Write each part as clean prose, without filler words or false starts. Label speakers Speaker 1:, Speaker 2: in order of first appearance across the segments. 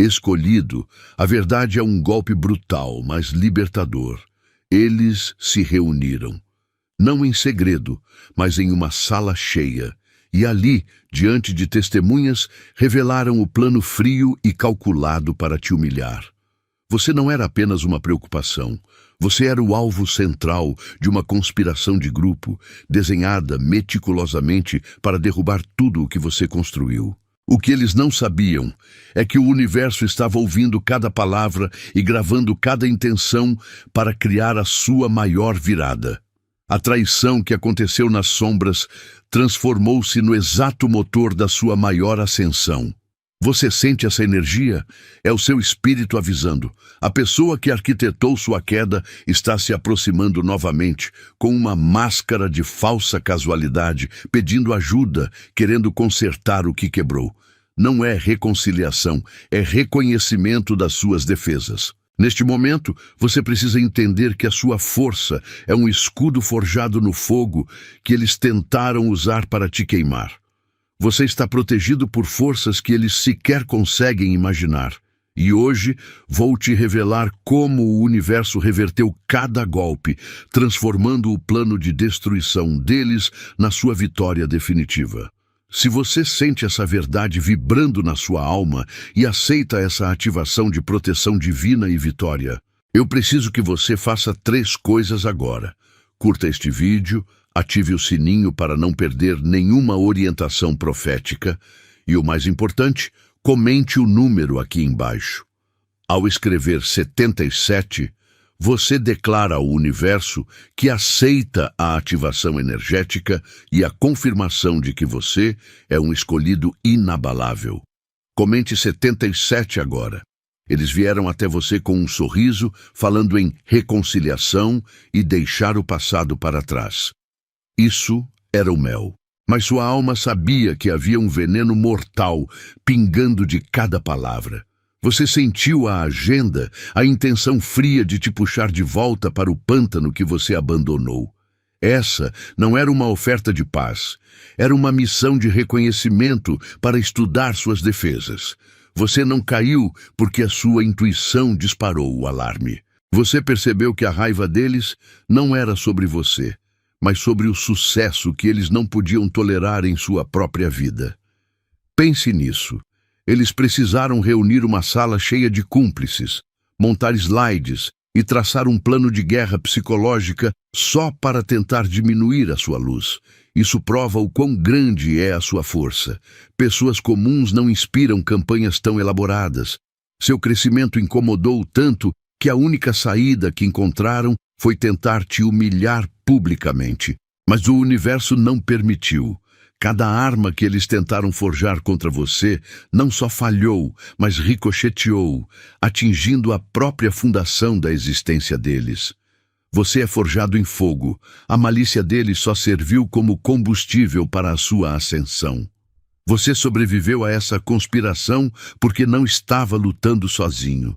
Speaker 1: Escolhido, a verdade é um golpe brutal, mas libertador. Eles se reuniram, não em segredo, mas em uma sala cheia, e ali, diante de testemunhas, revelaram o plano frio e calculado para te humilhar. Você não era apenas uma preocupação, você era o alvo central de uma conspiração de grupo, desenhada meticulosamente para derrubar tudo o que você construiu. O que eles não sabiam é que o universo estava ouvindo cada palavra e gravando cada intenção para criar a sua maior virada. A traição que aconteceu nas sombras transformou-se no exato motor da sua maior ascensão. Você sente essa energia? É o seu espírito avisando. A pessoa que arquitetou sua queda está se aproximando novamente, com uma máscara de falsa casualidade, pedindo ajuda, querendo consertar o que quebrou. Não é reconciliação, é reconhecimento das suas defesas. Neste momento, você precisa entender que a sua força é um escudo forjado no fogo que eles tentaram usar para te queimar. Você está protegido por forças que eles sequer conseguem imaginar. E hoje vou te revelar como o universo reverteu cada golpe, transformando o plano de destruição deles na sua vitória definitiva. Se você sente essa verdade vibrando na sua alma e aceita essa ativação de proteção divina e vitória, eu preciso que você faça 3 coisas agora. Curta este vídeo, ative o sininho para não perder nenhuma orientação profética e, o mais importante, comente o número aqui embaixo. Ao escrever 77, você declara ao universo que aceita a ativação energética e a confirmação de que você é um escolhido inabalável. Comente 77 agora. Eles vieram até você com um sorriso, falando em reconciliação e deixar o passado para trás. Isso era o mel. Mas sua alma sabia que havia um veneno mortal pingando de cada palavra. Você sentiu a agenda, a intenção fria de te puxar de volta para o pântano que você abandonou. Essa não era uma oferta de paz, era uma missão de reconhecimento para estudar suas defesas. Você não caiu porque a sua intuição disparou o alarme. Você percebeu que a raiva deles não era sobre você, mas sobre o sucesso que eles não podiam tolerar em sua própria vida. Pense nisso. Eles precisaram reunir uma sala cheia de cúmplices, montar slides e traçar um plano de guerra psicológica só para tentar diminuir a sua luz. Isso prova o quão grande é a sua força. Pessoas comuns não inspiram campanhas tão elaboradas. Seu crescimento incomodou tanto que a única saída que encontraram foi tentar te humilhar publicamente. Mas o universo não permitiu. Cada arma que eles tentaram forjar contra você não só falhou, mas ricocheteou, atingindo a própria fundação da existência deles. Você é forjado em fogo. A malícia deles só serviu como combustível para a sua ascensão. Você sobreviveu a essa conspiração porque não estava lutando sozinho.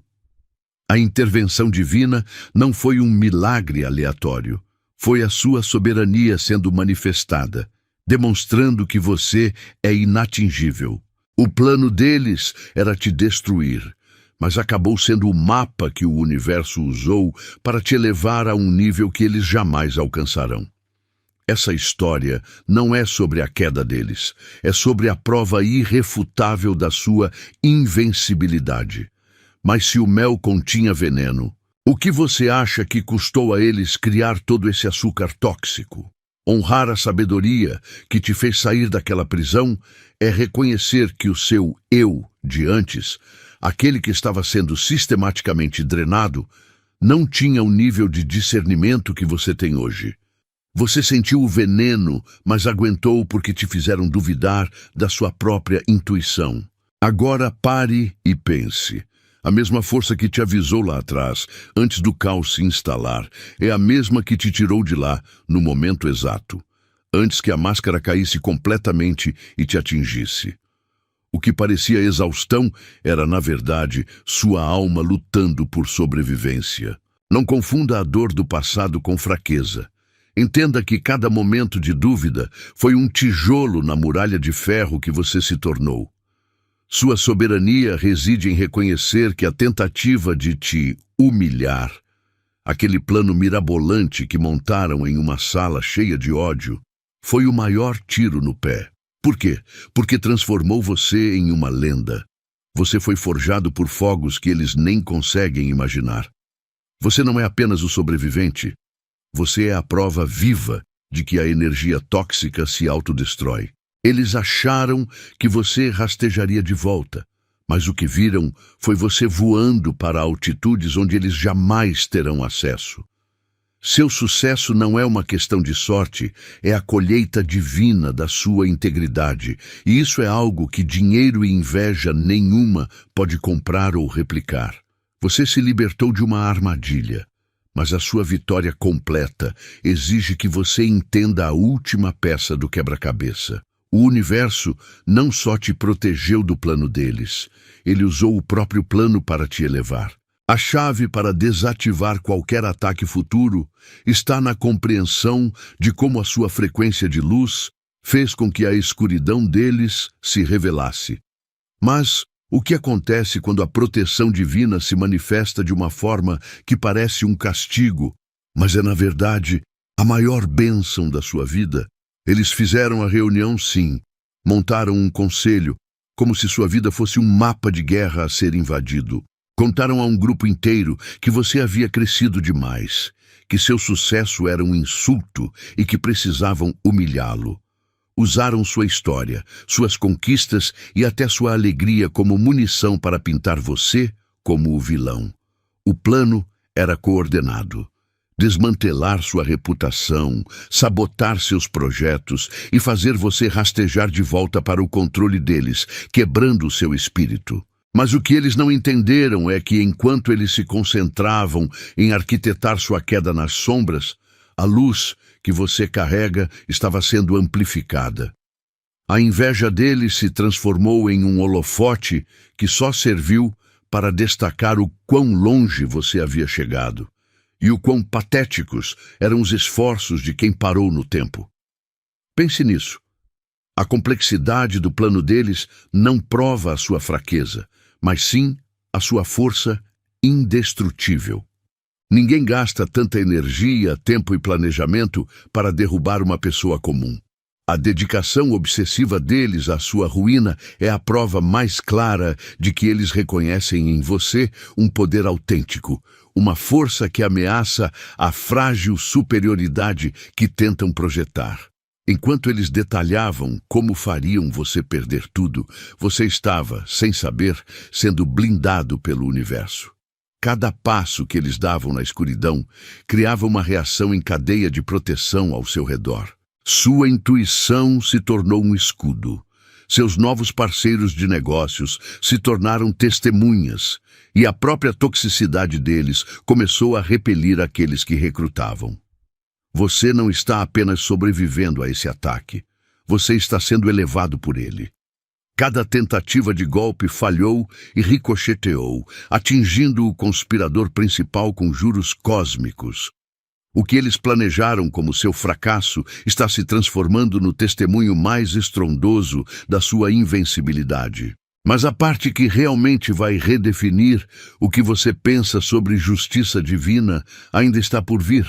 Speaker 1: A intervenção divina não foi um milagre aleatório. Foi a sua soberania sendo manifestada, demonstrando que você é inatingível. O plano deles era te destruir, mas acabou sendo o mapa que o universo usou para te elevar a um nível que eles jamais alcançarão. Essa história não é sobre a queda deles, é sobre a prova irrefutável da sua invencibilidade. Mas se o mel continha veneno, o que você acha que custou a eles criar todo esse açúcar tóxico? Honrar a sabedoria que te fez sair daquela prisão é reconhecer que o seu eu de antes, aquele que estava sendo sistematicamente drenado, não tinha o nível de discernimento que você tem hoje. Você sentiu o veneno, mas aguentou porque te fizeram duvidar da sua própria intuição. Agora pare e pense. A mesma força que te avisou lá atrás, antes do caos se instalar, é a mesma que te tirou de lá, no momento exato, antes que a máscara caísse completamente e te atingisse. O que parecia exaustão era, na verdade, sua alma lutando por sobrevivência. Não confunda a dor do passado com fraqueza. Entenda que cada momento de dúvida foi um tijolo na muralha de ferro que você se tornou. Sua soberania reside em reconhecer que a tentativa de te humilhar, aquele plano mirabolante que montaram em uma sala cheia de ódio, foi o maior tiro no pé. Por quê? Porque transformou você em uma lenda. Você foi forjado por fogos que eles nem conseguem imaginar. Você não é apenas o sobrevivente. Você é a prova viva de que a energia tóxica se autodestrói. Eles acharam que você rastejaria de volta, mas o que viram foi você voando para altitudes onde eles jamais terão acesso. Seu sucesso não é uma questão de sorte, é a colheita divina da sua integridade, e isso é algo que dinheiro e inveja nenhuma pode comprar ou replicar. Você se libertou de uma armadilha, mas a sua vitória completa exige que você entenda a última peça do quebra-cabeça. O universo não só te protegeu do plano deles, ele usou o próprio plano para te elevar. A chave para desativar qualquer ataque futuro está na compreensão de como a sua frequência de luz fez com que a escuridão deles se revelasse. Mas o que acontece quando a proteção divina se manifesta de uma forma que parece um castigo, mas é na verdade a maior bênção da sua vida? Eles fizeram a reunião, sim, montaram um conselho, como se sua vida fosse um mapa de guerra a ser invadido. Contaram a um grupo inteiro que você havia crescido demais, que seu sucesso era um insulto e que precisavam humilhá-lo. Usaram sua história, suas conquistas e até sua alegria como munição para pintar você como o vilão. O plano era coordenado. Desmantelar sua reputação, sabotar seus projetos e fazer você rastejar de volta para o controle deles, quebrando o seu espírito. Mas o que eles não entenderam é que enquanto eles se concentravam em arquitetar sua queda nas sombras, a luz que você carrega estava sendo amplificada. A inveja deles se transformou em um holofote que só serviu para destacar o quão longe você havia chegado. E o quão patéticos eram os esforços de quem parou no tempo. Pense nisso. A complexidade do plano deles não prova a sua fraqueza, mas sim a sua força indestrutível. Ninguém gasta tanta energia, tempo e planejamento para derrubar uma pessoa comum. A dedicação obsessiva deles à sua ruína é a prova mais clara de que eles reconhecem em você um poder autêntico, uma força que ameaça a frágil superioridade que tentam projetar. Enquanto eles detalhavam como fariam você perder tudo, você estava, sem saber, sendo blindado pelo universo. Cada passo que eles davam na escuridão criava uma reação em cadeia de proteção ao seu redor. Sua intuição se tornou um escudo. Seus novos parceiros de negócios se tornaram testemunhas, e a própria toxicidade deles começou a repelir aqueles que recrutavam. Você não está apenas sobrevivendo a esse ataque, você está sendo elevado por ele. Cada tentativa de golpe falhou e ricocheteou, atingindo o conspirador principal com juros cósmicos. O que eles planejaram como seu fracasso está se transformando no testemunho mais estrondoso da sua invencibilidade. Mas a parte que realmente vai redefinir o que você pensa sobre justiça divina ainda está por vir.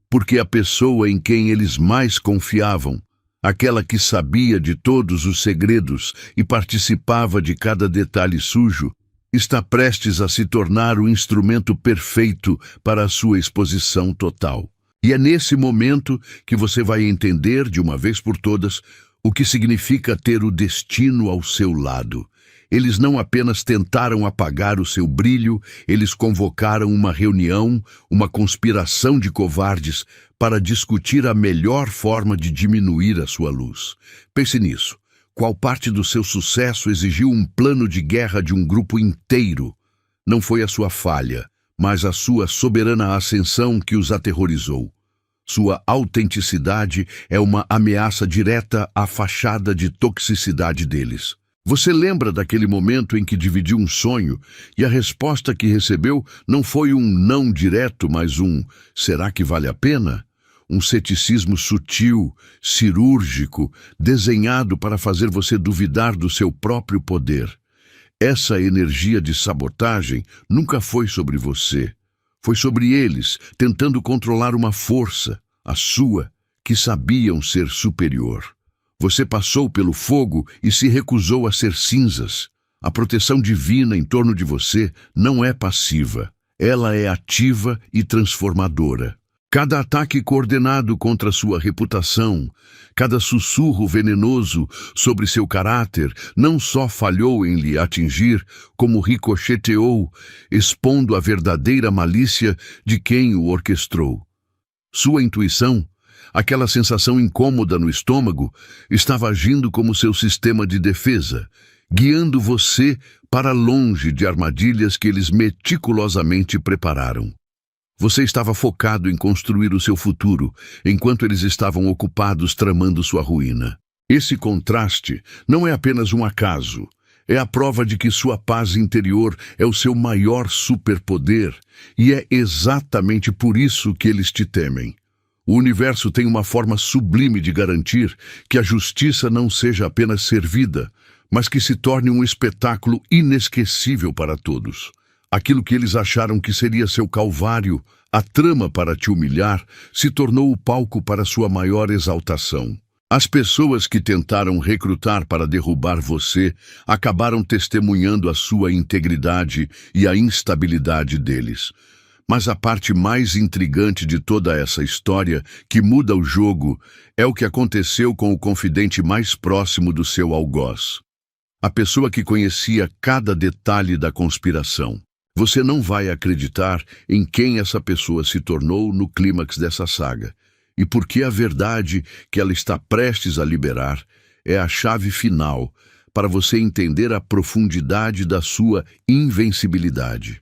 Speaker 1: Porque a pessoa em quem eles mais confiavam, aquela que sabia de todos os segredos e participava de cada detalhe sujo, está prestes a se tornar o instrumento perfeito para a sua exposição total. E é nesse momento que você vai entender, de uma vez por todas, o que significa ter o destino ao seu lado. Eles não apenas tentaram apagar o seu brilho, eles convocaram uma reunião, uma conspiração de covardes, para discutir a melhor forma de diminuir a sua luz. Pense nisso. Qual parte do seu sucesso exigiu um plano de guerra de um grupo inteiro? Não foi a sua falha, mas a sua soberana ascensão que os aterrorizou. Sua autenticidade é uma ameaça direta à fachada de toxicidade deles. Você lembra daquele momento em que dividiu um sonho e a resposta que recebeu não foi um não direto, mas um "será que vale a pena?" Um ceticismo sutil, cirúrgico, desenhado para fazer você duvidar do seu próprio poder. Essa energia de sabotagem nunca foi sobre você. Foi sobre eles, tentando controlar uma força, a sua, que sabiam ser superior. Você passou pelo fogo e se recusou a ser cinzas. A proteção divina em torno de você não é passiva. Ela é ativa e transformadora. Cada ataque coordenado contra sua reputação, cada sussurro venenoso sobre seu caráter, não só falhou em lhe atingir, como ricocheteou, expondo a verdadeira malícia de quem o orquestrou. Sua intuição, aquela sensação incômoda no estômago, estava agindo como seu sistema de defesa, guiando você para longe de armadilhas que eles meticulosamente prepararam. Você estava focado em construir o seu futuro, enquanto eles estavam ocupados tramando sua ruína. Esse contraste não é apenas um acaso, é a prova de que sua paz interior é o seu maior superpoder, e é exatamente por isso que eles te temem. O universo tem uma forma sublime de garantir que a justiça não seja apenas servida, mas que se torne um espetáculo inesquecível para todos. Aquilo que eles acharam que seria seu calvário, a trama para te humilhar, se tornou o palco para sua maior exaltação. As pessoas que tentaram recrutar para derrubar você acabaram testemunhando a sua integridade e a instabilidade deles. Mas a parte mais intrigante de toda essa história, que muda o jogo, é o que aconteceu com o confidente mais próximo do seu algoz. A pessoa que conhecia cada detalhe da conspiração. Você não vai acreditar em quem essa pessoa se tornou no clímax dessa saga, e porque a verdade que ela está prestes a liberar é a chave final para você entender a profundidade da sua invencibilidade.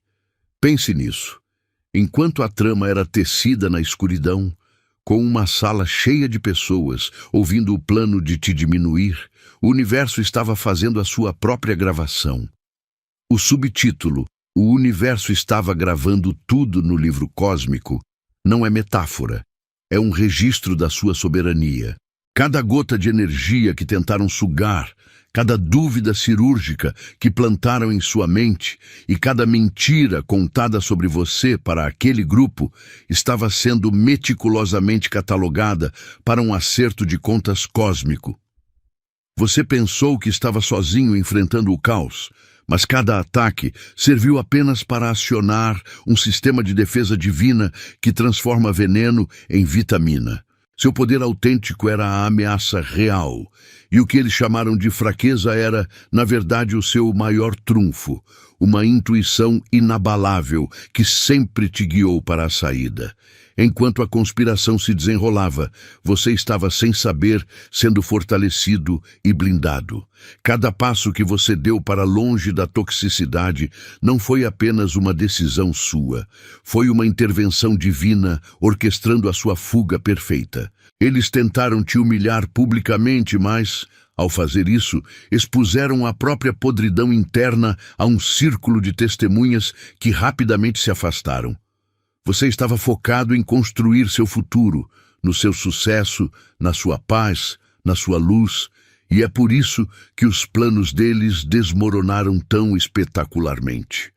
Speaker 1: Pense nisso. Enquanto a trama era tecida na escuridão, com uma sala cheia de pessoas ouvindo o plano de te diminuir, o universo estava fazendo a sua própria gravação. O subtítulo, "O universo estava gravando tudo no livro cósmico", não é metáfora, é um registro da sua soberania. Cada gota de energia que tentaram sugar, cada dúvida cirúrgica que plantaram em sua mente e cada mentira contada sobre você para aquele grupo estava sendo meticulosamente catalogada para um acerto de contas cósmico. Você pensou que estava sozinho enfrentando o caos, mas cada ataque serviu apenas para acionar um sistema de defesa divina que transforma veneno em vitamina. Seu poder autêntico era a ameaça real, e o que eles chamaram de fraqueza era, na verdade, o seu maior trunfo, uma intuição inabalável que sempre te guiou para a saída. Enquanto a conspiração se desenrolava, você estava sem saber, sendo fortalecido e blindado. Cada passo que você deu para longe da toxicidade não foi apenas uma decisão sua, foi uma intervenção divina orquestrando a sua fuga perfeita. Eles tentaram te humilhar publicamente, mas, ao fazer isso, expuseram a própria podridão interna a um círculo de testemunhas que rapidamente se afastaram. Você estava focado em construir seu futuro, no seu sucesso, na sua paz, na sua luz, e é por isso que os planos deles desmoronaram tão espetacularmente.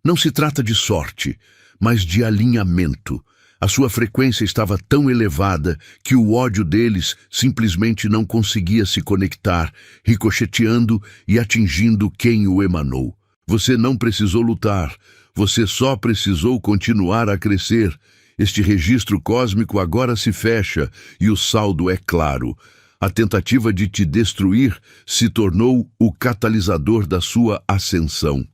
Speaker 1: Não se trata de sorte, mas de alinhamento. A sua frequência estava tão elevada que o ódio deles simplesmente não conseguia se conectar, ricocheteando e atingindo quem o emanou. Você não precisou lutar, você só precisou continuar a crescer. Este registro cósmico agora se fecha e o saldo é claro. A tentativa de te destruir se tornou o catalisador da sua ascensão.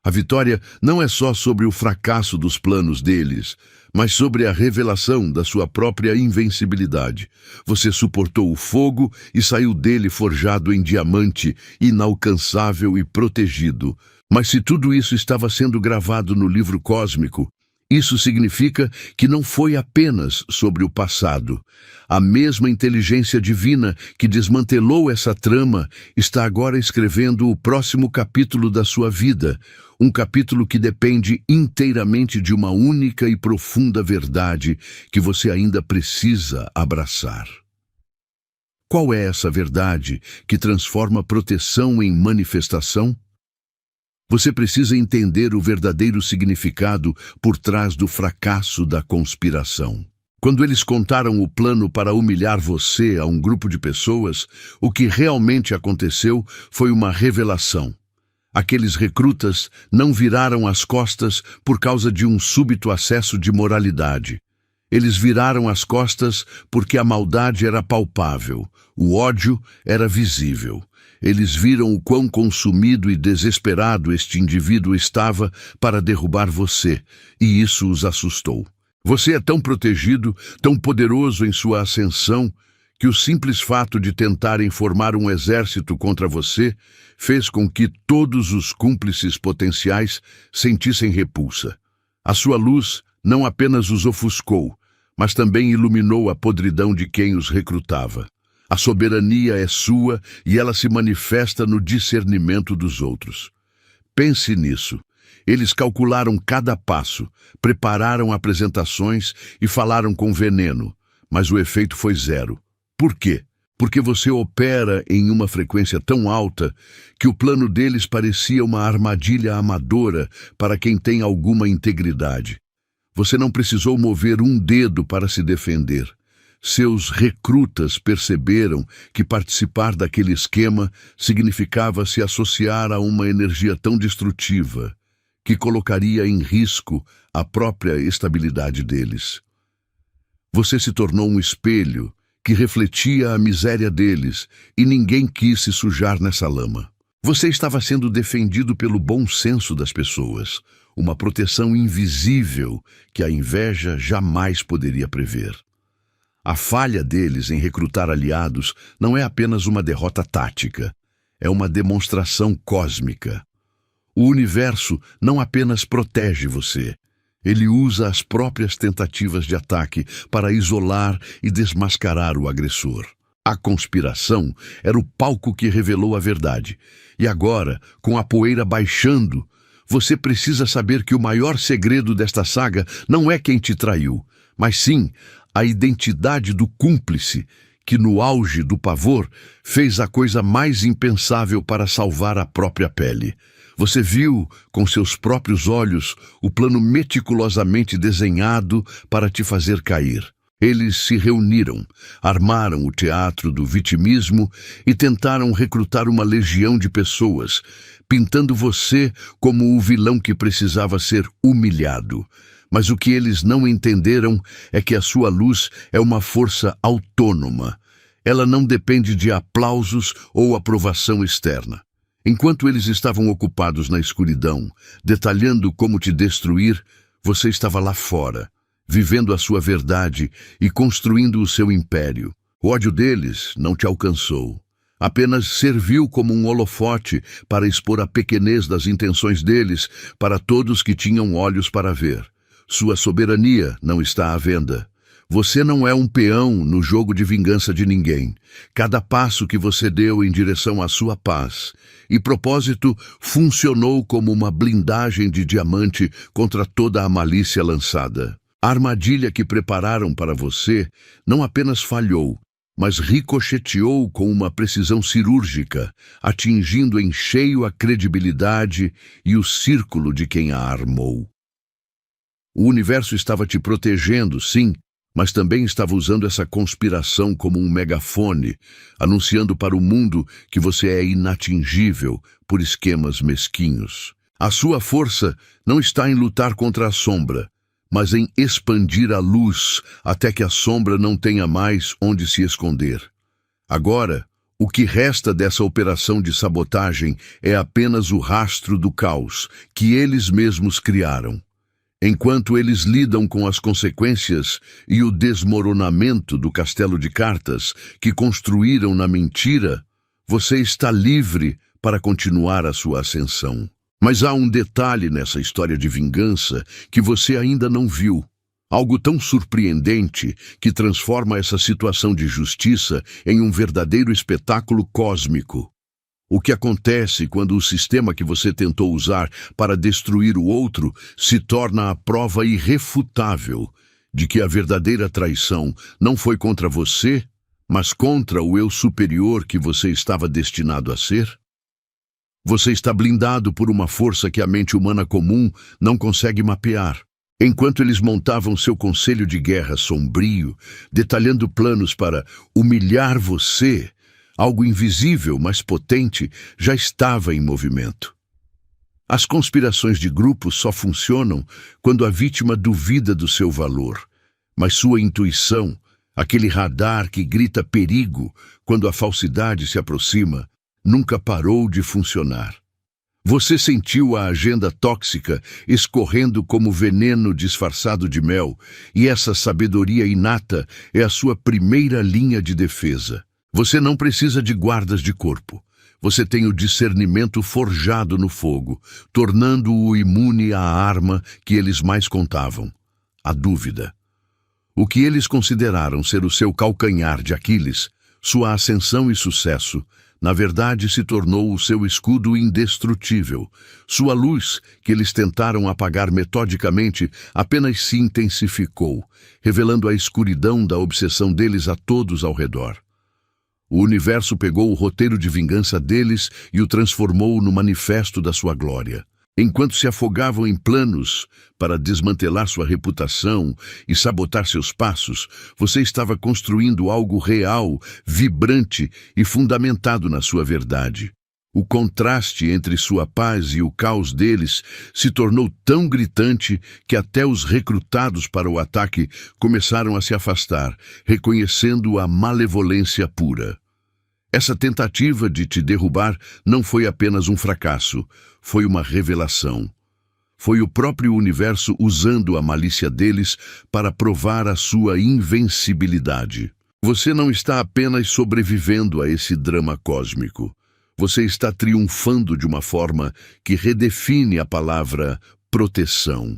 Speaker 1: A vitória não é só sobre o fracasso dos planos deles, mas sobre a revelação da sua própria invencibilidade. Você suportou o fogo e saiu dele forjado em diamante, inalcançável e protegido. Mas se tudo isso estava sendo gravado no livro cósmico, isso significa que não foi apenas sobre o passado. A mesma inteligência divina que desmantelou essa trama está agora escrevendo o próximo capítulo da sua vida, um capítulo que depende inteiramente de uma única e profunda verdade que você ainda precisa abraçar. Qual é essa verdade que transforma proteção em manifestação? Você precisa entender o verdadeiro significado por trás do fracasso da conspiração. Quando eles contaram o plano para humilhar você a um grupo de pessoas, o que realmente aconteceu foi uma revelação. Aqueles recrutas não viraram as costas por causa de um súbito acesso de moralidade. Eles viraram as costas porque a maldade era palpável, o ódio era visível. Eles viram o quão consumido e desesperado este indivíduo estava para derrubar você, e isso os assustou. Você é tão protegido, tão poderoso em sua ascensão, que o simples fato de tentarem formar um exército contra você fez com que todos os cúmplices potenciais sentissem repulsa. A sua luz não apenas os ofuscou, mas também iluminou a podridão de quem os recrutava. A soberania é sua e ela se manifesta no discernimento dos outros. Pense nisso. Eles calcularam cada passo, prepararam apresentações e falaram com veneno, mas o efeito foi zero. Por quê? Porque você opera em uma frequência tão alta que o plano deles parecia uma armadilha amadora para quem tem alguma integridade. Você não precisou mover um dedo para se defender. Seus recrutas perceberam que participar daquele esquema significava se associar a uma energia tão destrutiva que colocaria em risco a própria estabilidade deles. Você se tornou um espelho que refletia a miséria deles e ninguém quis se sujar nessa lama. Você estava sendo defendido pelo bom senso das pessoas, uma proteção invisível que a inveja jamais poderia prever. A falha deles em recrutar aliados não é apenas uma derrota tática, é uma demonstração cósmica. O universo não apenas protege você, ele usa as próprias tentativas de ataque para isolar e desmascarar o agressor. A conspiração era o palco que revelou a verdade. E agora, com a poeira baixando, você precisa saber que o maior segredo desta saga não é quem te traiu, mas sim a identidade do cúmplice que, no auge do pavor, fez a coisa mais impensável para salvar a própria pele. Você viu, com seus próprios olhos, o plano meticulosamente desenhado para te fazer cair. Eles se reuniram, armaram o teatro do vitimismo e tentaram recrutar uma legião de pessoas, pintando você como o vilão que precisava ser humilhado. Mas o que eles não entenderam é que a sua luz é uma força autônoma. Ela não depende de aplausos ou aprovação externa. Enquanto eles estavam ocupados na escuridão, detalhando como te destruir, você estava lá fora, vivendo a sua verdade e construindo o seu império. O ódio deles não te alcançou. Apenas serviu como um holofote para expor a pequenez das intenções deles para todos que tinham olhos para ver. Sua soberania não está à venda. Você não é um peão no jogo de vingança de ninguém. Cada passo que você deu em direção à sua paz e propósito funcionou como uma blindagem de diamante contra toda a malícia lançada. A armadilha que prepararam para você não apenas falhou, mas ricocheteou com uma precisão cirúrgica, atingindo em cheio a credibilidade e o círculo de quem a armou. O universo estava te protegendo, sim, mas também estava usando essa conspiração como um megafone, anunciando para o mundo que você é inatingível por esquemas mesquinhos. A sua força não está em lutar contra a sombra, mas em expandir a luz até que a sombra não tenha mais onde se esconder. Agora, o que resta dessa operação de sabotagem é apenas o rastro do caos que eles mesmos criaram. Enquanto eles lidam com as consequências e o desmoronamento do castelo de cartas que construíram na mentira, você está livre para continuar a sua ascensão. Mas há um detalhe nessa história de vingança que você ainda não viu. Algo tão surpreendente que transforma essa situação de justiça em um verdadeiro espetáculo cósmico. O que acontece quando o sistema que você tentou usar para destruir o outro se torna a prova irrefutável de que a verdadeira traição não foi contra você, mas contra o eu superior que você estava destinado a ser? Você está blindado por uma força que a mente humana comum não consegue mapear. Enquanto eles montavam seu conselho de guerra sombrio, detalhando planos para humilhar você, algo invisível, mas potente, já estava em movimento. As conspirações de grupo só funcionam quando a vítima duvida do seu valor, mas sua intuição, aquele radar que grita perigo quando a falsidade se aproxima, nunca parou de funcionar. Você sentiu a agenda tóxica escorrendo como veneno disfarçado de mel, e essa sabedoria inata é a sua primeira linha de defesa. Você não precisa de guardas de corpo. Você tem o discernimento forjado no fogo, tornando-o imune à arma que eles mais contavam: a dúvida. O que eles consideraram ser o seu calcanhar de Aquiles, sua ascensão e sucesso, na verdade se tornou o seu escudo indestrutível. Sua luz, que eles tentaram apagar metodicamente, apenas se intensificou, revelando a escuridão da obsessão deles a todos ao redor. O universo pegou o roteiro de vingança deles e o transformou no manifesto da sua glória. Enquanto se afogavam em planos para desmantelar sua reputação e sabotar seus passos, você estava construindo algo real, vibrante e fundamentado na sua verdade. O contraste entre sua paz e o caos deles se tornou tão gritante que até os recrutados para o ataque começaram a se afastar, reconhecendo a malevolência pura. Essa tentativa de te derrubar não foi apenas um fracasso, foi uma revelação. Foi o próprio universo usando a malícia deles para provar a sua invencibilidade. Você não está apenas sobrevivendo a esse drama cósmico. Você está triunfando de uma forma que redefine a palavra proteção.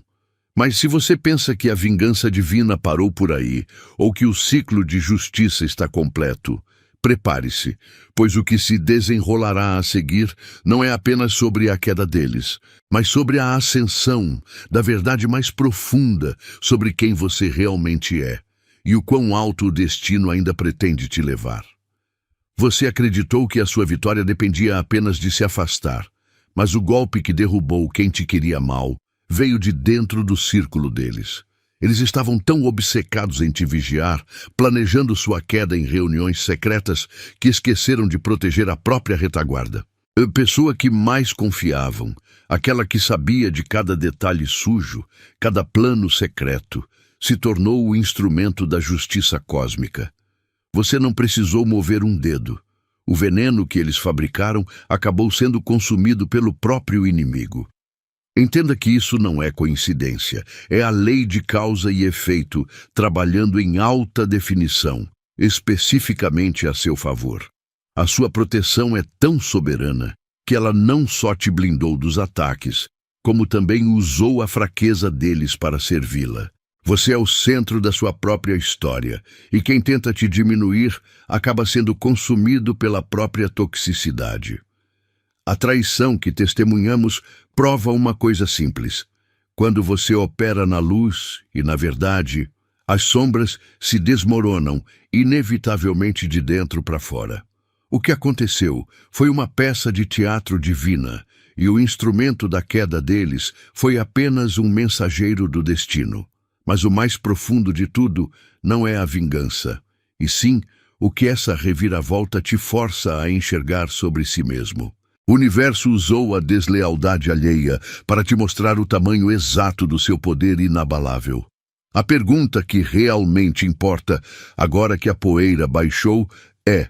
Speaker 1: Mas se você pensa que a vingança divina parou por aí, ou que o ciclo de justiça está completo, prepare-se, pois o que se desenrolará a seguir não é apenas sobre a queda deles, mas sobre a ascensão da verdade mais profunda sobre quem você realmente é e o quão alto o destino ainda pretende te levar. Você acreditou que a sua vitória dependia apenas de se afastar, mas o golpe que derrubou quem te queria mal veio de dentro do círculo deles. Eles estavam tão obcecados em te vigiar, planejando sua queda em reuniões secretas, que esqueceram de proteger a própria retaguarda. A pessoa que mais confiavam, aquela que sabia de cada detalhe sujo, cada plano secreto, se tornou o instrumento da justiça cósmica. Você não precisou mover um dedo. O veneno que eles fabricaram acabou sendo consumido pelo próprio inimigo. Entenda que isso não é coincidência, é a lei de causa e efeito trabalhando em alta definição, especificamente a seu favor. A sua proteção é tão soberana que ela não só te blindou dos ataques, como também usou a fraqueza deles para servi-la. Você é o centro da sua própria história, e quem tenta te diminuir acaba sendo consumido pela própria toxicidade. A traição que testemunhamos prova uma coisa simples. Quando você opera na luz e na verdade, as sombras se desmoronam inevitavelmente de dentro para fora. O que aconteceu foi uma peça de teatro divina, e o instrumento da queda deles foi apenas um mensageiro do destino. Mas o mais profundo de tudo não é a vingança, e sim o que essa reviravolta te força a enxergar sobre si mesmo. O universo usou a deslealdade alheia para te mostrar o tamanho exato do seu poder inabalável. A pergunta que realmente importa, agora que a poeira baixou, é: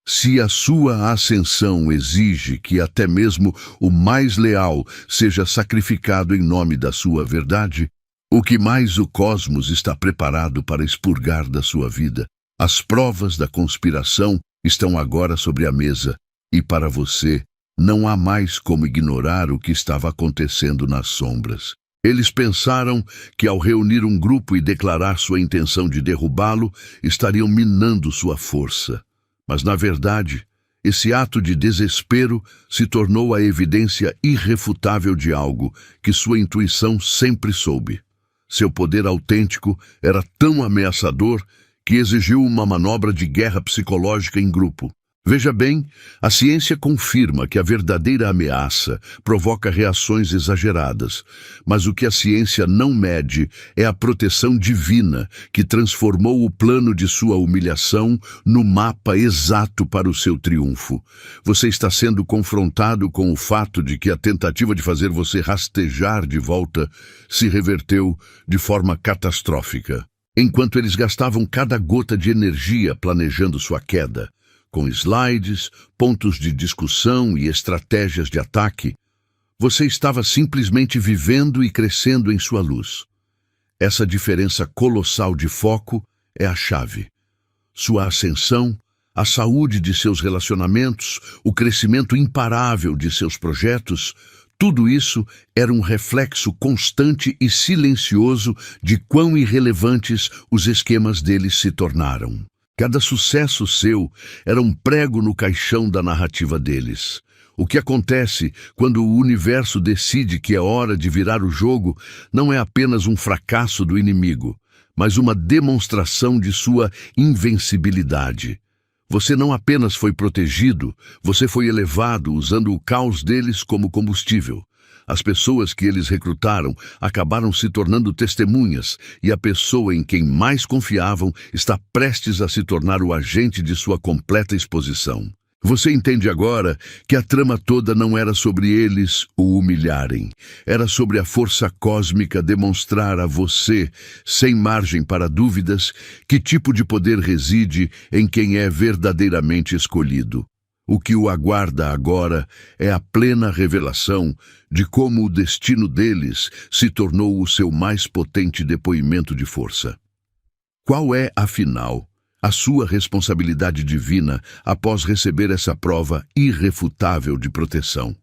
Speaker 1: se a sua ascensão exige que até mesmo o mais leal seja sacrificado em nome da sua verdade, o que mais o cosmos está preparado para expurgar da sua vida? As provas da conspiração estão agora sobre a mesa, e para você, não há mais como ignorar o que estava acontecendo nas sombras. Eles pensaram que ao reunir um grupo e declarar sua intenção de derrubá-lo, estariam minando sua força. Mas, na verdade, esse ato de desespero se tornou a evidência irrefutável de algo que sua intuição sempre soube. Seu poder autêntico era tão ameaçador que exigiu uma manobra de guerra psicológica em grupo. Veja bem, a ciência confirma que a verdadeira ameaça provoca reações exageradas, mas o que a ciência não mede é a proteção divina que transformou o plano de sua humilhação no mapa exato para o seu triunfo. Você está sendo confrontado com o fato de que a tentativa de fazer você rastejar de volta se reverteu de forma catastrófica. Enquanto eles gastavam cada gota de energia planejando sua queda, com slides, pontos de discussão e estratégias de ataque, você estava simplesmente vivendo e crescendo em sua luz. Essa diferença colossal de foco é a chave. Sua ascensão, a saúde de seus relacionamentos, o crescimento imparável de seus projetos, tudo isso era um reflexo constante e silencioso de quão irrelevantes os esquemas deles se tornaram. Cada sucesso seu era um prego no caixão da narrativa deles. O que acontece quando o universo decide que é hora de virar o jogo não é apenas um fracasso do inimigo, mas uma demonstração de sua invencibilidade. Você não apenas foi protegido, você foi elevado usando o caos deles como combustível. As pessoas que eles recrutaram acabaram se tornando testemunhas, e a pessoa em quem mais confiavam está prestes a se tornar o agente de sua completa exposição. Você entende agora que a trama toda não era sobre eles o humilharem. Era sobre a força cósmica demonstrar a você, sem margem para dúvidas, que tipo de poder reside em quem é verdadeiramente escolhido. O que o aguarda agora é a plena revelação de como o destino deles se tornou o seu mais potente depoimento de força. Qual é, afinal, a sua responsabilidade divina após receber essa prova irrefutável de proteção?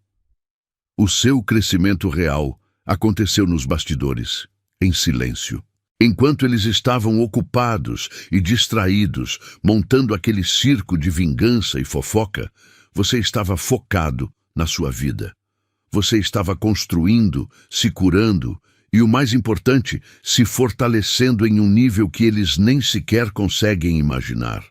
Speaker 1: O seu crescimento real aconteceu nos bastidores, em silêncio. Enquanto eles estavam ocupados e distraídos, montando aquele circo de vingança e fofoca, você estava focado na sua vida. Você estava construindo, se curando e, o mais importante, se fortalecendo em um nível que eles nem sequer conseguem imaginar.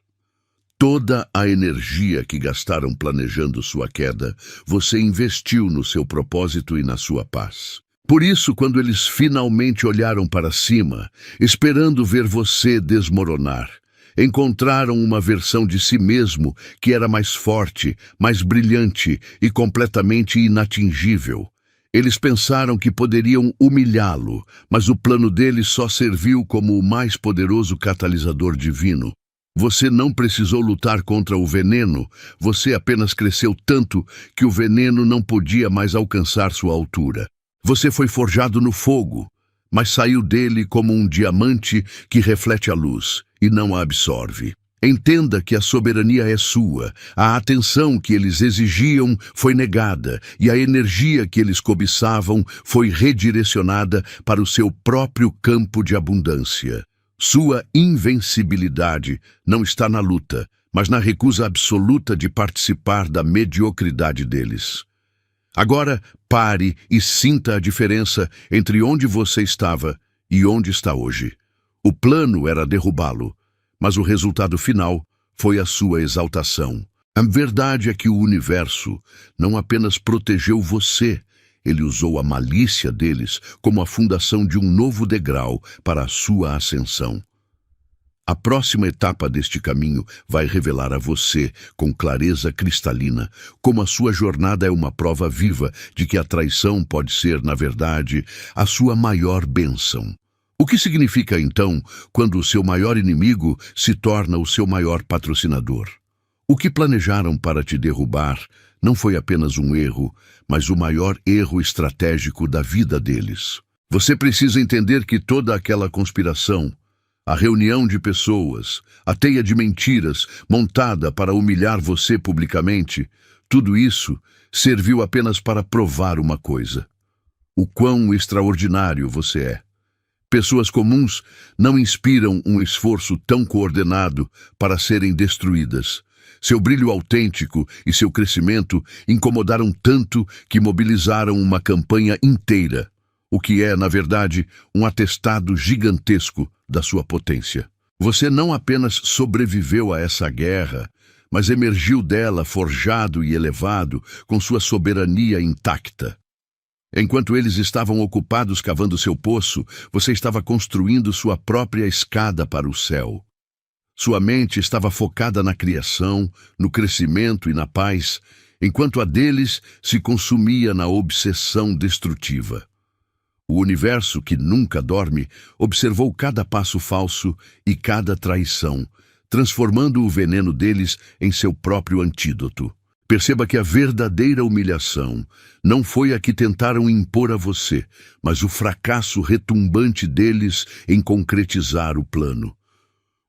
Speaker 1: Toda a energia que gastaram planejando sua queda, você investiu no seu propósito e na sua paz. Por isso, quando eles finalmente olharam para cima, esperando ver você desmoronar, encontraram uma versão de si mesmo que era mais forte, mais brilhante e completamente inatingível. Eles pensaram que poderiam humilhá-lo, mas o plano deles só serviu como o mais poderoso catalisador divino. Você não precisou lutar contra o veneno, você apenas cresceu tanto que o veneno não podia mais alcançar sua altura. Você foi forjado no fogo, mas saiu dele como um diamante que reflete a luz e não a absorve. Entenda que a soberania é sua, a atenção que eles exigiam foi negada e a energia que eles cobiçavam foi redirecionada para o seu próprio campo de abundância. Sua invencibilidade não está na luta, mas na recusa absoluta de participar da mediocridade deles. Agora, pare e sinta a diferença entre onde você estava e onde está hoje. O plano era derrubá-lo, mas o resultado final foi a sua exaltação. A verdade é que o universo não apenas protegeu você, ele usou a malícia deles como a fundação de um novo degrau para a sua ascensão. A próxima etapa deste caminho vai revelar a você, com clareza cristalina, como a sua jornada é uma prova viva de que a traição pode ser, na verdade, a sua maior bênção. O que significa, então, quando o seu maior inimigo se torna o seu maior patrocinador? O que planejaram para te derrubar não foi apenas um erro, mas o maior erro estratégico da vida deles. Você precisa entender que toda aquela conspiração, a reunião de pessoas, a teia de mentiras montada para humilhar você publicamente, tudo isso serviu apenas para provar uma coisa: o quão extraordinário você é. Pessoas comuns não inspiram um esforço tão coordenado para serem destruídas. Seu brilho autêntico e seu crescimento incomodaram tanto que mobilizaram uma campanha inteira, o que é, na verdade, um atestado gigantesco da sua potência. Você não apenas sobreviveu a essa guerra, mas emergiu dela forjado e elevado, com sua soberania intacta. Enquanto eles estavam ocupados cavando seu poço, você estava construindo sua própria escada para o céu. Sua mente estava focada na criação, no crescimento e na paz, enquanto a deles se consumia na obsessão destrutiva. O universo, que nunca dorme, observou cada passo falso e cada traição, transformando o veneno deles em seu próprio antídoto. Perceba que a verdadeira humilhação não foi a que tentaram impor a você, mas o fracasso retumbante deles em concretizar o plano.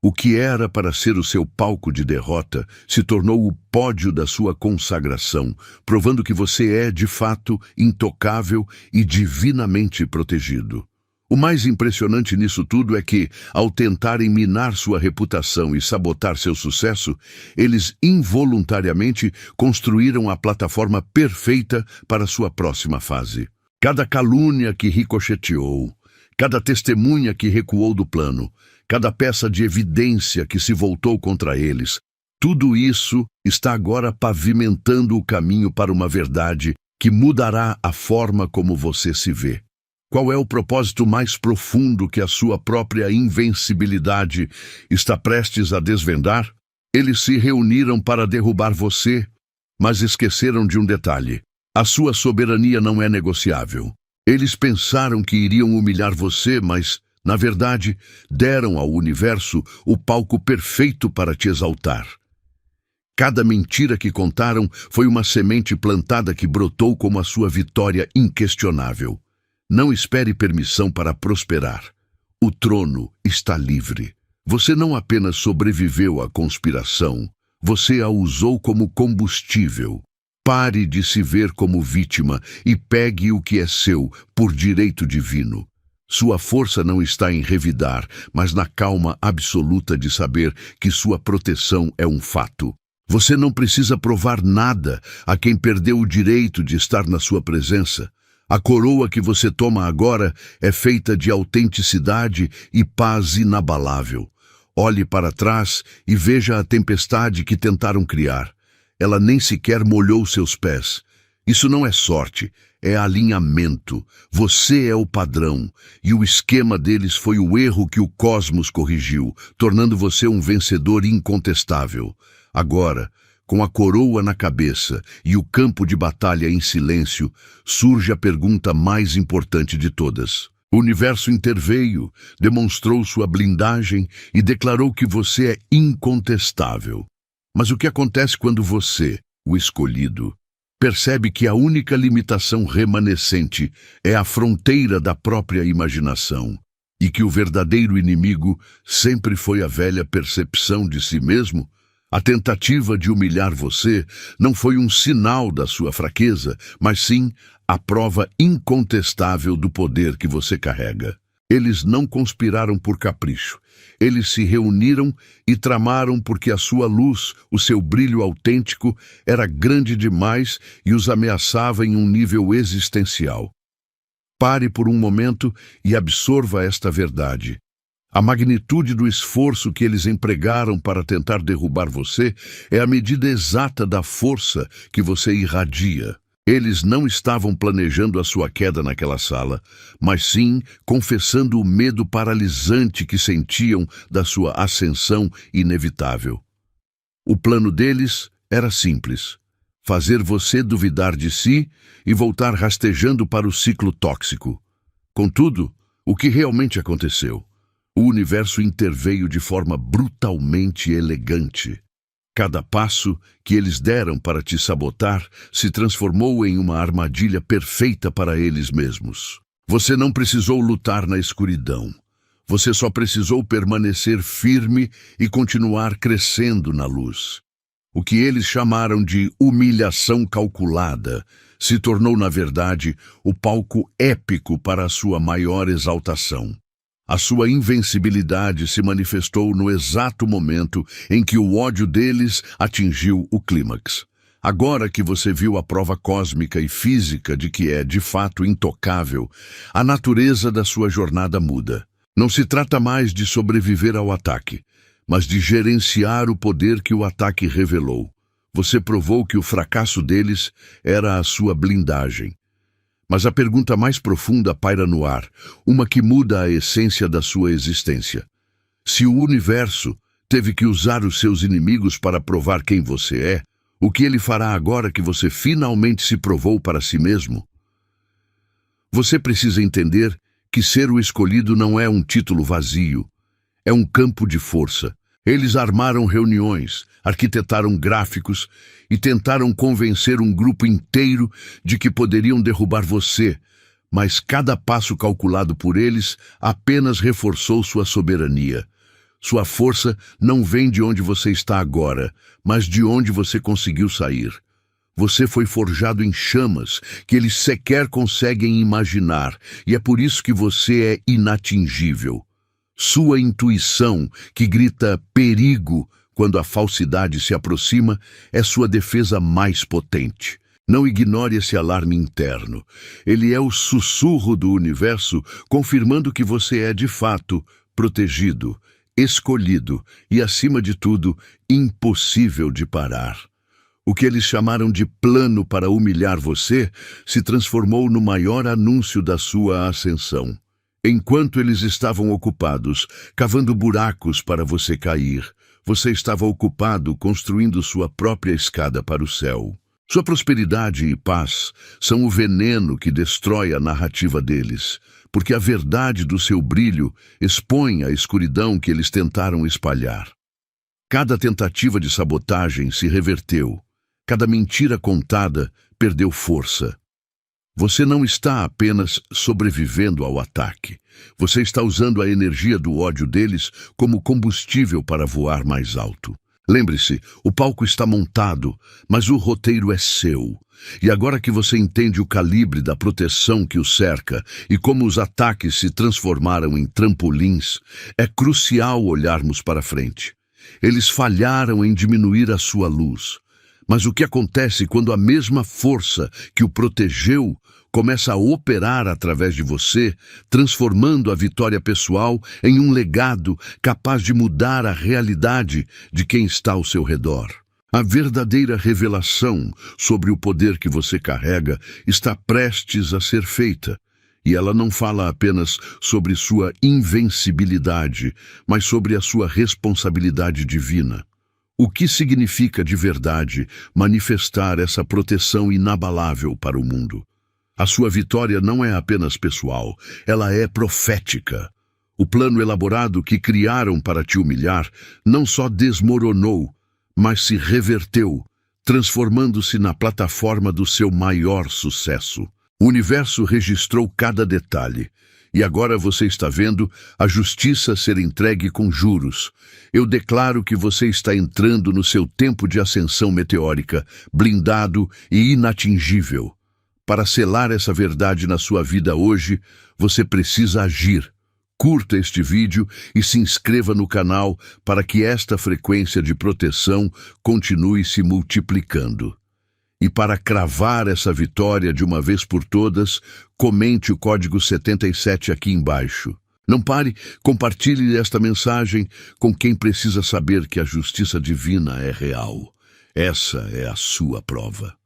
Speaker 1: O que era para ser o seu palco de derrota se tornou o pódio da sua consagração, provando que você é, de fato, intocável e divinamente protegido. O mais impressionante nisso tudo é que, ao tentarem minar sua reputação e sabotar seu sucesso, eles involuntariamente construíram a plataforma perfeita para sua próxima fase. Cada calúnia que ricocheteou, cada testemunha que recuou do plano, cada peça de evidência que se voltou contra eles, tudo isso está agora pavimentando o caminho para uma verdade que mudará a forma como você se vê. Qual é o propósito mais profundo que a sua própria invencibilidade está prestes a desvendar? Eles se reuniram para derrubar você, mas esqueceram de um detalhe. A sua soberania não é negociável. Eles pensaram que iriam humilhar você, mas, na verdade, deram ao universo o palco perfeito para te exaltar. Cada mentira que contaram foi uma semente plantada que brotou como a sua vitória inquestionável. Não espere permissão para prosperar. O trono está livre. Você não apenas sobreviveu à conspiração, você a usou como combustível. Pare de se ver como vítima e pegue o que é seu por direito divino. Sua força não está em revidar, mas na calma absoluta de saber que sua proteção é um fato. Você não precisa provar nada a quem perdeu o direito de estar na sua presença. A coroa que você toma agora é feita de autenticidade e paz inabalável. Olhe para trás e veja a tempestade que tentaram criar. Ela nem sequer molhou seus pés. Isso não é sorte, é alinhamento. Você é o padrão, e o esquema deles foi o erro que o cosmos corrigiu, tornando você um vencedor incontestável. Agora, com a coroa na cabeça e o campo de batalha em silêncio, surge a pergunta mais importante de todas. O universo interveio, demonstrou sua blindagem e declarou que você é incontestável. Mas o que acontece quando você, o escolhido, percebe que a única limitação remanescente é a fronteira da própria imaginação e que o verdadeiro inimigo sempre foi a velha percepção de si mesmo? A tentativa de humilhar você não foi um sinal da sua fraqueza, mas sim a prova incontestável do poder que você carrega. Eles não conspiraram por capricho. Eles se reuniram e tramaram porque a sua luz, o seu brilho autêntico, era grande demais e os ameaçava em um nível existencial. Pare por um momento e absorva esta verdade. A magnitude do esforço que eles empregaram para tentar derrubar você é a medida exata da força que você irradia. Eles não estavam planejando a sua queda naquela sala, mas sim confessando o medo paralisante que sentiam da sua ascensão inevitável. O plano deles era simples: fazer você duvidar de si e voltar rastejando para o ciclo tóxico. Contudo, o que realmente aconteceu? O universo interveio de forma brutalmente elegante. Cada passo que eles deram para te sabotar se transformou em uma armadilha perfeita para eles mesmos. Você não precisou lutar na escuridão. Você só precisou permanecer firme e continuar crescendo na luz. O que eles chamaram de humilhação calculada se tornou, na verdade, o palco épico para a sua maior exaltação. A sua invencibilidade se manifestou no exato momento em que o ódio deles atingiu o clímax. Agora que você viu a prova cósmica e física de que é, de fato, intocável, a natureza da sua jornada muda. Não se trata mais de sobreviver ao ataque, mas de gerenciar o poder que o ataque revelou. Você provou que o fracasso deles era a sua blindagem. Mas a pergunta mais profunda paira no ar, uma que muda a essência da sua existência. Se o universo teve que usar os seus inimigos para provar quem você é, o que ele fará agora que você finalmente se provou para si mesmo? Você precisa entender que ser o escolhido não é um título vazio, é um campo de força. Eles armaram reuniões, arquitetaram gráficos e tentaram convencer um grupo inteiro de que poderiam derrubar você, mas cada passo calculado por eles apenas reforçou sua soberania. Sua força não vem de onde você está agora, mas de onde você conseguiu sair. Você foi forjado em chamas que eles sequer conseguem imaginar, e é por isso que você é inatingível. Sua intuição, que grita perigo quando a falsidade se aproxima, é sua defesa mais potente. Não ignore esse alarme interno. Ele é o sussurro do universo confirmando que você é, de fato, protegido, escolhido e, acima de tudo, impossível de parar. O que eles chamaram de plano para humilhar você se transformou no maior anúncio da sua ascensão. Enquanto eles estavam ocupados, cavando buracos para você cair, você estava ocupado construindo sua própria escada para o céu. Sua prosperidade e paz são o veneno que destrói a narrativa deles, porque a verdade do seu brilho expõe a escuridão que eles tentaram espalhar. Cada tentativa de sabotagem se reverteu, cada mentira contada perdeu força. Você não está apenas sobrevivendo ao ataque. Você está usando a energia do ódio deles como combustível para voar mais alto. Lembre-se, o palco está montado, mas o roteiro é seu. E agora que você entende o calibre da proteção que o cerca e como os ataques se transformaram em trampolins, é crucial olharmos para frente. Eles falharam em diminuir a sua luz. Mas o que acontece quando a mesma força que o protegeu começa a operar através de você, transformando a vitória pessoal em um legado capaz de mudar a realidade de quem está ao seu redor? A verdadeira revelação sobre o poder que você carrega está prestes a ser feita. E ela não fala apenas sobre sua invencibilidade, mas sobre a sua responsabilidade divina. O que significa de verdade manifestar essa proteção inabalável para o mundo? A sua vitória não é apenas pessoal, ela é profética. O plano elaborado que criaram para te humilhar não só desmoronou, mas se reverteu, transformando-se na plataforma do seu maior sucesso. O universo registrou cada detalhe. E agora você está vendo a justiça ser entregue com juros. Eu declaro que você está entrando no seu tempo de ascensão meteórica, blindado e inatingível. Para selar essa verdade na sua vida hoje, você precisa agir. Curta este vídeo e se inscreva no canal para que esta frequência de proteção continue se multiplicando. E para cravar essa vitória de uma vez por todas, comente o código 77 aqui embaixo. Não pare, compartilhe esta mensagem com quem precisa saber que a justiça divina é real. Essa é a sua prova.